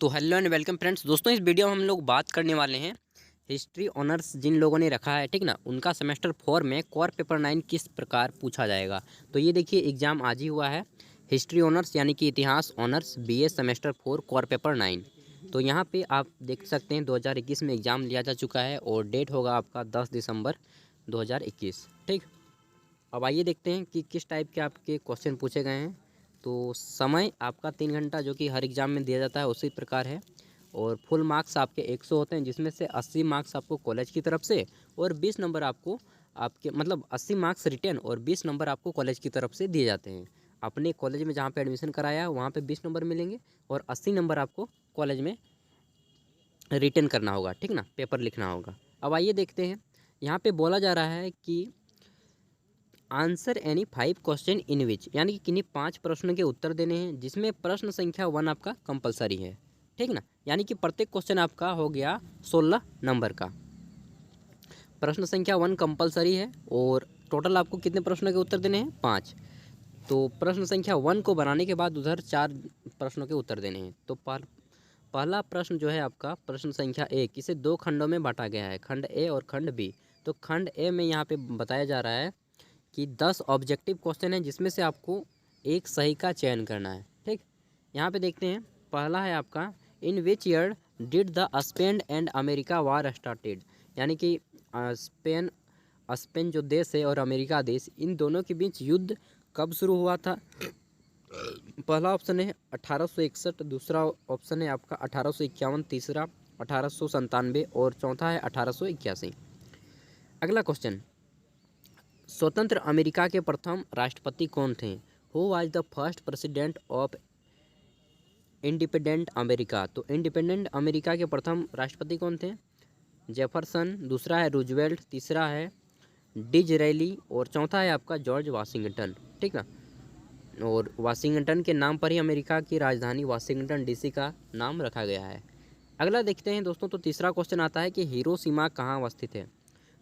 तो hello and welcome friends. दोस्तों इस वीडियो में हम लोग बात करने वाले हैं हिस्ट्री ऑनर्स जिन लोगों ने रखा है, ठीक ना, उनका सेमेस्टर 4 में कोर पेपर 9 किस प्रकार पूछा जाएगा। तो ये देखिए एग्ज़ाम आज ही हुआ है। हिस्ट्री ऑनर्स यानी कि इतिहास honours BA semester 4 core paper 9। तो यहाँ पे आप देख सकते हैं 2021 में एग्ज़ाम लिया जा चुका है और डेट होगा आपका 10 दिसंबर 2021। ठीक, अब आइए देखते हैं कि किस टाइप के आपके क्वेश्चन पूछे गए हैं। तो समय आपका 3 घंटा जो कि हर एग्ज़ाम में दिया जाता है उसी प्रकार है। और फुल मार्क्स आपके 100 होते हैं, जिसमें से 80 मार्क्स आपको कॉलेज की तरफ से और 20 नंबर आपको आपके मतलब 80 मार्क्स रिटर्न और 20 नंबर आपको कॉलेज की तरफ से दिए जाते हैं। अपने कॉलेज में जहाँ पे एडमिशन कराया है वहाँ पे 20 नंबर मिलेंगे और 80 नंबर आपको कॉलेज में रिटर्न करना होगा, ठीक ना, पेपर लिखना होगा। अब आइए देखते हैं, यहाँ पे बोला जा रहा है कि आंसर एनी 5 क्वेश्चन इन विच, यानी कि किन्हीं 5 प्रश्नों के उत्तर देने हैं जिसमें प्रश्न संख्या 1 आपका कंपलसरी है, ठीक ना, यानी कि प्रत्येक क्वेश्चन आपका हो गया 16 नंबर का। प्रश्न संख्या 1 कंपलसरी है और टोटल आपको कितने प्रश्नों के उत्तर देने हैं? 5। तो प्रश्न संख्या 1 को बनाने के बाद उधर 4 प्रश्नों के उत्तर देने हैं। तो पहला प्रश्न जो है आपका प्रश्न संख्या 1, इसे 2 खंडों में बांटा गया है, खंड ए और खंड बी। तो खंड ए में यहाँ पे बताया जा रहा है कि 10 ऑब्जेक्टिव क्वेश्चन है जिसमें से आपको एक सही का चयन करना है। ठीक, यहाँ पे देखते हैं, पहला है आपका in which year did the Spain and America war started, यानी कि स्पेन स्पेन जो देश है और अमेरिका देश, इन दोनों के बीच युद्ध कब शुरू हुआ था। पहला ऑप्शन है 1861, दूसरा ऑप्शन है आपका 1851, तीसरा 1897 और चौथा है 1881। अगला क्वेश्चन, स्वतंत्र अमेरिका के प्रथम राष्ट्रपति कौन थे? Who was the first president of independent America. तो इंडिपेंडेंट अमेरिका के प्रथम राष्ट्रपति कौन थे? जेफरसन, दूसरा है रूजवेल्ट, तीसरा है डिजरेली और चौथा है आपका जॉर्ज वाशिंगटन, ठीक ना। और वाशिंगटन के नाम पर ही अमेरिका की राजधानी वाशिंगटन डीसी का नाम रखा गया है। अगला देखते हैं दोस्तों, तो तीसरा क्वेश्चन आता है कि हिरोशिमा कहाँ अवस्थित है।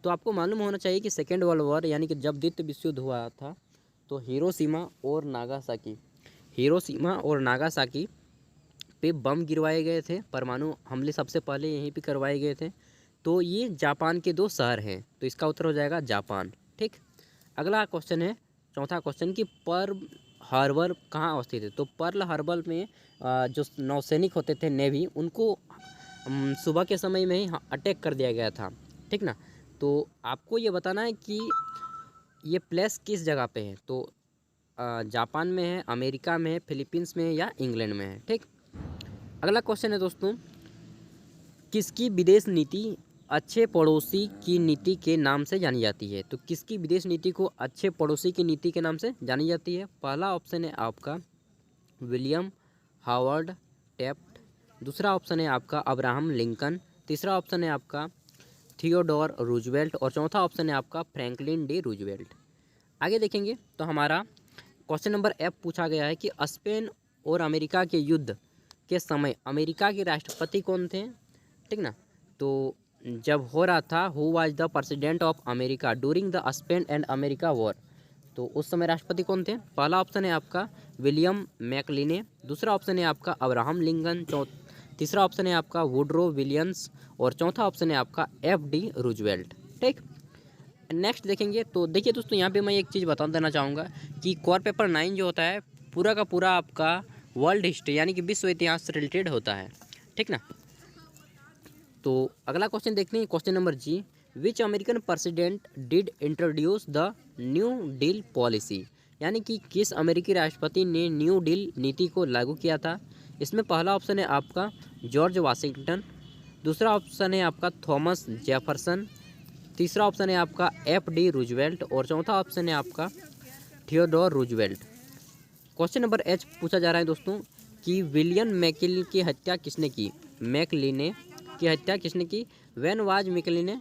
तो आपको मालूम होना चाहिए कि सेकेंड वर्ल्ड वॉर यानी कि जब द्वितीय विश्व युद्ध हुआ था तो हिरोशिमा और नागासाकी पे बम गिरवाए गए थे। परमाणु हमले सबसे पहले यहीं पे करवाए गए थे। तो ये जापान के 2 शहर हैं, तो इसका उत्तर हो जाएगा जापान। ठीक, अगला क्वेश्चन है चौथा क्वेश्चन कि पर्ल हार्बर कहाँ अवस्थित है। तो पर्ल हार्बर में जो नौसैनिक होते थे नेवी, उनको सुबह के समय में ही अटैक कर दिया गया था, ठीक ना। तो आपको ये बताना है कि ये प्लेस किस जगह पे है। तो जापान में है, अमेरिका में है, फिलीपींस में है या इंग्लैंड में है। ठीक, अगला क्वेश्चन है दोस्तों, किसकी विदेश नीति अच्छे पड़ोसी की नीति के नाम से जानी जाती है। तो किसकी विदेश नीति को अच्छे पड़ोसी की नीति के नाम से जानी जाती है? पहला ऑप्शन है आपका विलियम हावर्ड टेफ्ट, दूसरा ऑप्शन है आपका अब्राहम लिंकन, तीसरा ऑप्शन है आपका थियोडोर रूजवेल्ट और चौथा ऑप्शन है आपका फ्रैंकलिन डी रूजवेल्ट। आगे देखेंगे तो हमारा क्वेश्चन नंबर एफ पूछा गया है कि स्पेन और अमेरिका के युद्ध के समय अमेरिका के राष्ट्रपति कौन थे, ठीक ना। तो जब हो रहा था, who was the president of America during the Spain and America war, तो उस समय राष्ट्रपति कौन थे? पहला ऑप्शन है आपका विलियम मैकलिने, दूसरा ऑप्शन है आपका अब्राहम लिंकन, तीसरा ऑप्शन है आपका वुडरो विलियम्स और चौथा ऑप्शन है आपका एफ डी रूजवेल्ट। ठीक, नेक्स्ट देखेंगे तो देखिए दोस्तों, यहाँ पे मैं एक चीज़ बता देना चाहूँगा कि कोर पेपर 9 जो होता है पूरा का पूरा आपका वर्ल्ड हिस्ट्री यानी कि विश्व इतिहास से रिलेटेड होता है, ठीक ना। तो अगला क्वेश्चन देखते हैं, question number G, which American president did introduce the new deal policy, यानी कि किस अमेरिकी राष्ट्रपति ने न्यू डील नीति को लागू किया था। इसमें पहला ऑप्शन है आपका जॉर्ज वाशिंगटन, दूसरा ऑप्शन है आपका थॉमस जेफरसन, तीसरा ऑप्शन है आपका एफ डी रूजवेल्ट और चौथा ऑप्शन है आपका Theodore Roosevelt. Question number H पूछा जा रहा है दोस्तों कि विलियम मैकलिन की हत्या किसने की। मैकलिने की हत्या किसने की? व्हेन वाज मैकलिने,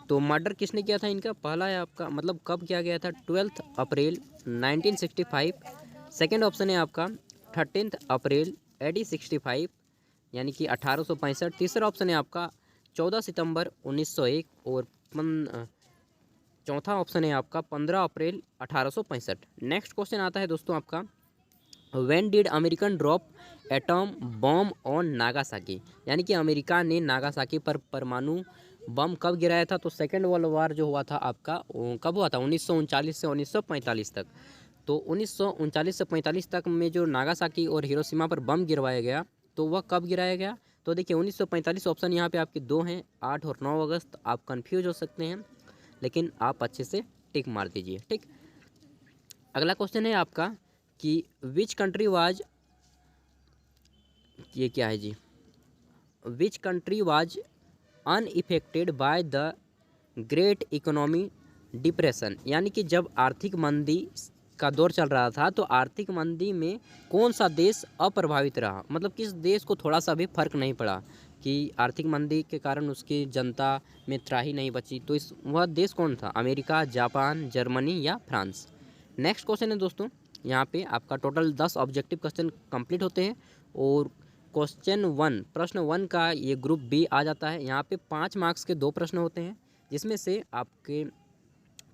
तो मर्डर किसने किया था इनका? पहला है आपका मतलब कब किया गया था? 12 अप्रैल 1965, सेकेंड ऑप्शन है आपका 13 अप्रैल 1865 यानी कि 1865, तीसरा ऑप्शन है आपका 14 सितंबर 1901 और चौथा ऑप्शन है आपका 15 अप्रैल 1865। नेक्स्ट क्वेश्चन आता है दोस्तों आपका when did American drop atom bomb on Nagasaki, यानी कि अमेरिका ने नागासाकी पर परमाणु बम कब गिराया था? तो सेकेंड वर्ल्ड वार जो हुआ था आपका कब हुआ था? 1939 से 1945 तक। तो 1939 से 45 तक में जो नागासाकी और हिरोशिमा पर बम गिरवाया गया, तो वह कब गिराया गया? तो देखिए 1945 ऑप्शन यहाँ पे आपके दो हैं, 8 और 9 अगस्त। आप कंफ्यूज हो सकते हैं, लेकिन आप अच्छे से टिक मार दीजिए। ठीक, अगला क्वेश्चन है आपका कि विच कंट्री वाज, ये क्या है जी, which country was unaffected by the great economy depression, यानी कि जब आर्थिक मंदी का दौर चल रहा था तो आर्थिक मंदी में कौन सा देश अप्रभावित रहा, मतलब किस देश को थोड़ा सा भी फर्क नहीं पड़ा कि आर्थिक मंदी के कारण उसकी जनता में त्राही नहीं बची, तो इस वह देश कौन था? अमेरिका, जापान, जर्मनी या फ्रांस। नेक्स्ट क्वेश्चन है दोस्तों, यहाँ पे आपका टोटल 10 ऑब्जेक्टिव क्वेश्चन कंप्लीट होते हैं और क्वेश्चन 1 प्रश्न 1 का ये ग्रुप बी आ जाता है। यहाँ पे 5 मार्क्स के 2 प्रश्न होते हैं, जिसमें से आपके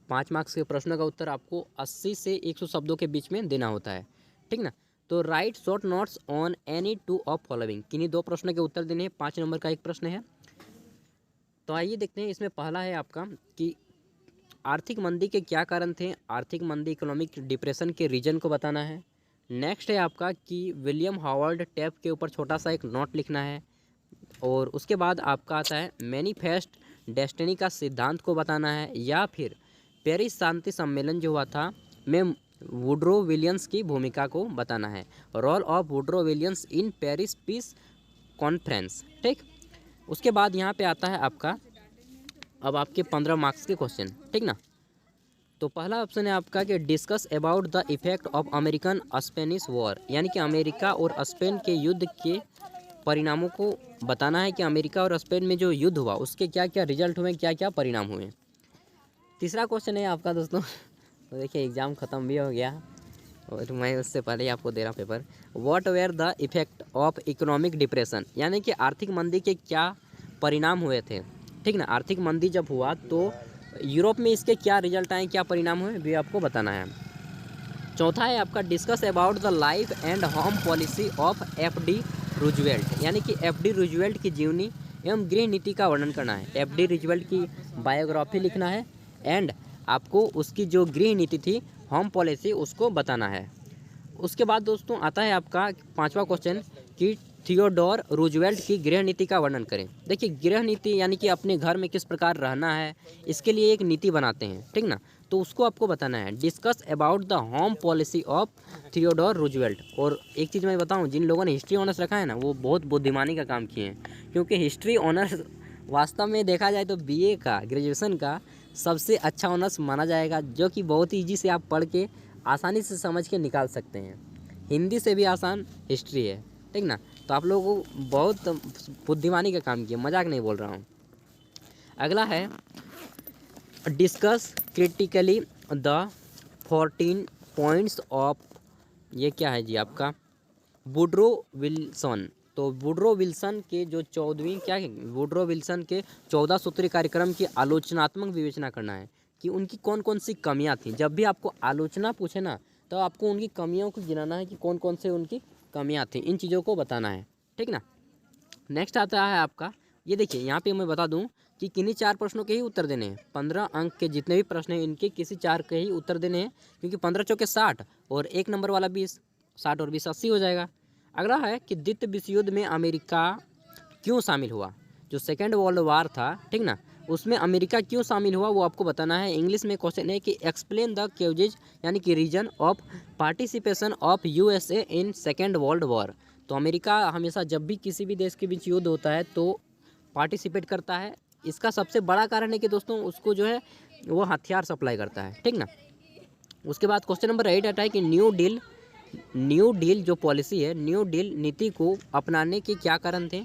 5 मार्क्स के प्रश्नों का उत्तर आपको 80 से 100 शब्दों के बीच में देना होता है। ठीक ना, तो right short notes on any two of following, किन्हीं 2 प्रश्नों के उत्तर देने हैं। 5 नंबर का एक प्रश्न है। तो आइए देखते हैं, इसमें पहला है आपका कि आर्थिक मंदी के क्या कारण थे? आर्थिक मंदी इकोनॉमिक डिप्रेशन के रीजन को बताना है। नेक्स्ट है आपका कि विलियम हावर्ड टैब के ऊपर छोटा सा एक नोट लिखना है। और उसके बाद आपका आता है मैनिफेस्ट डेस्टिनी का सिद्धांत को बताना है, या फिर पेरिस शांति सम्मेलन जो हुआ था में वुड्रो विलियम्स की भूमिका को बताना है, role of Woodrow Williams in Paris Peace Conference. ठीक, उसके बाद यहाँ पे आता है आपका अब आपके 15 मार्क्स के क्वेश्चन। ठीक ना, तो पहला ऑप्शन है आपका कि discuss about the effect of American Spanish war, यानी कि अमेरिका और स्पेन के युद्ध के परिणामों को बताना है कि अमेरिका और स्पेन में जो युद्ध हुआ उसके क्या क्या रिजल्ट हुए, क्या क्या परिणाम हुए। तीसरा क्वेश्चन है आपका दोस्तों, तो देखिए एग्ज़ाम ख़त्म भी हो गया और मैं उससे पहले ही आपको दे रहा paper. What were the effect of economic depression, यानी कि आर्थिक मंदी के क्या परिणाम हुए थे। ठीक ना, आर्थिक मंदी जब हुआ तो यूरोप में इसके क्या रिजल्ट आए, क्या परिणाम हुए, भी आपको बताना है। चौथा है आपका discuss about the life and home policy of F D. Roosevelt, यानी कि एफ.डी. रूजवेल्ट की जीवनी एवं गृह नीति का वर्णन करना है। एफ.डी. रूजवेल्ट की बायोग्राफी लिखना है एंड आपको उसकी जो गृह नीति थी, होम पॉलिसी, उसको बताना है। उसके बाद दोस्तों आता है आपका 5वां क्वेश्चन कि थियोडोर रूजवेल्ट की गृह नीति का वर्णन करें। देखिए गृह नीति यानी कि अपने घर में किस प्रकार रहना है, इसके लिए एक नीति बनाते हैं। ठीक ना, तो उसको आपको बताना है। Discuss about the home policy of Theodore Roosevelt. और एक चीज़ मैं बताऊं, जिन लोगों ने हिस्ट्री ऑनर्स रखा है ना, वो बहुत बुद्धिमानी का काम किए हैं, क्योंकि हिस्ट्री ऑनर्स वास्तव में देखा जाए तो बीए का, ग्रेजुएशन का सबसे अच्छा ऑनर्स माना जाएगा, जो कि बहुत ईजी से आप पढ़ के आसानी से समझ के निकाल सकते हैं। हिंदी से भी आसान हिस्ट्री है। ठीक ना, तो आप लोगों को बहुत बुद्धिमानी का काम किया, मजाक नहीं बोल रहा हूँ। अगला है discuss critically the 14 points of, ये क्या है जी आपका वुड्रो विल्सन। तो वुड्रो विल्सन के जो 14वीं क्या है, वुड्रो विल्सन के 14 सूत्री कार्यक्रम की आलोचनात्मक विवेचना करना है कि उनकी कौन कौन सी कमियां थी। जब भी आपको आलोचना पूछे ना, तो आपको उनकी कमियों को गिनाना है कि कौन कौन से उनकी कमियां थी, इन चीज़ों को बताना है। ठीक ना, नेक्स्ट आता है आपका, ये देखिए यहाँ पे मैं बता दूं कि किन्हीं 4 प्रश्नों के ही उत्तर देने हैं। 15 अंक के जितने भी प्रश्न हैं इनके किसी 4 के ही उत्तर देने हैं, क्योंकि 15 चौके 60 और 1 नंबर वाला 20, 60 और 20 80 हो जाएगा। अगला है कि द्वितीय विश्व युद्ध में अमेरिका क्यों शामिल हुआ, जो सेकेंड वर्ल्ड वार था। ठीक ना, उसमें अमेरिका क्यों शामिल हुआ वो आपको बताना है। इंग्लिश में क्वेश्चन है कि एक्सप्लेन द क्यूजेज, यानी कि reason of participation of USA in second world war. तो अमेरिका हमेशा जब भी किसी भी देश के बीच युद्ध होता है तो पार्टिसिपेट करता है। इसका सबसे बड़ा कारण है कि दोस्तों उसको जो है वो हथियार सप्लाई करता है। ठीक ना, उसके बाद क्वेश्चन नंबर 8 आता है कि न्यू डील जो पॉलिसी है, न्यू डील नीति को अपनाने के क्या कारण थे।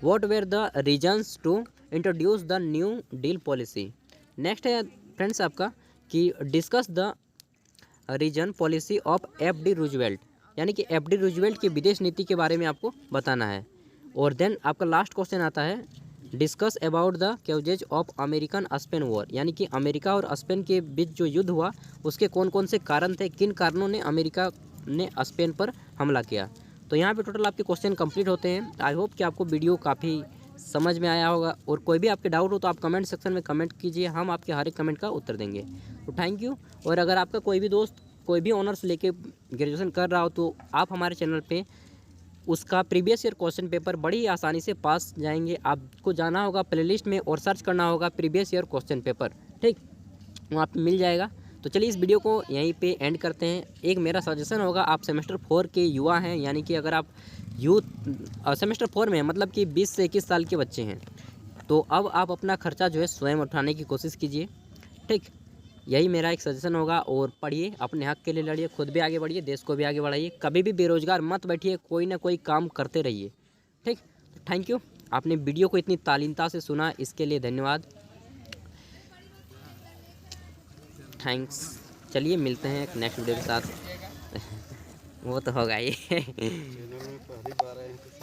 What were the reasons to introduce the new deal policy. Next है फ्रेंड्स आपका कि discuss the reason policy of F D. Roosevelt, यानी कि एफ.डी. रूजवेल्ट की विदेश नीति के बारे में आपको बताना है। और देन आपका लास्ट क्वेश्चन आता है discuss about the Qs of American Spain war, यानी कि अमेरिका और स्पेन के बीच जो युद्ध हुआ उसके कौन कौन से कारण थे, किन कारणों ने अमेरिका ने स्पेन पर हमला किया। तो यहाँ पे टोटल आपके क्वेश्चन कंप्लीट होते हैं। आई होप कि आपको वीडियो काफ़ी समझ में आया होगा, और कोई भी आपके डाउट हो तो आप कमेंट सेक्शन में कमेंट कीजिए, हम आपके हर एक कमेंट का उत्तर देंगे। तो थैंक यू। और अगर आपका कोई भी दोस्त कोई भी ऑनर्स लेके ग्रेजुएशन कर रहा हो तो आप हमारे चैनल पे उसका प्रीवियस ईयर क्वेश्चन पेपर बड़ी आसानी से पास जाएंगे। आपको जाना होगा प्लेलिस्ट में और सर्च करना होगा प्रीवियस ईयर क्वेश्चन पेपर, ठीक, वहाँ पे मिल जाएगा। तो चलिए इस वीडियो को यहीं पे एंड करते हैं। एक मेरा सजेशन होगा, आप सेमेस्टर 4 के युवा हैं, यानी कि अगर आप यूथ सेमेस्टर 4 में हैं, मतलब कि 20 से 21 साल के बच्चे हैं, तो अब आप अपना खर्चा जो है स्वयं उठाने की कोशिश कीजिए, ठीक। यही मेरा एक सजेशन होगा। और पढ़िए, अपने हक के लिए लड़िए, खुद भी आगे बढ़िए, देश को भी आगे बढ़ाइए। कभी भी बेरोजगार मत बैठिए, कोई ना कोई काम करते रहिए, ठीक। Thank you. आपने वीडियो को इतनी तालीमता से सुना, इसके लिए धन्यवाद। थैंक्स। चलिए मिलते हैं एक नेक्स्ट वीडियो के साथ। वो तो होगा ही।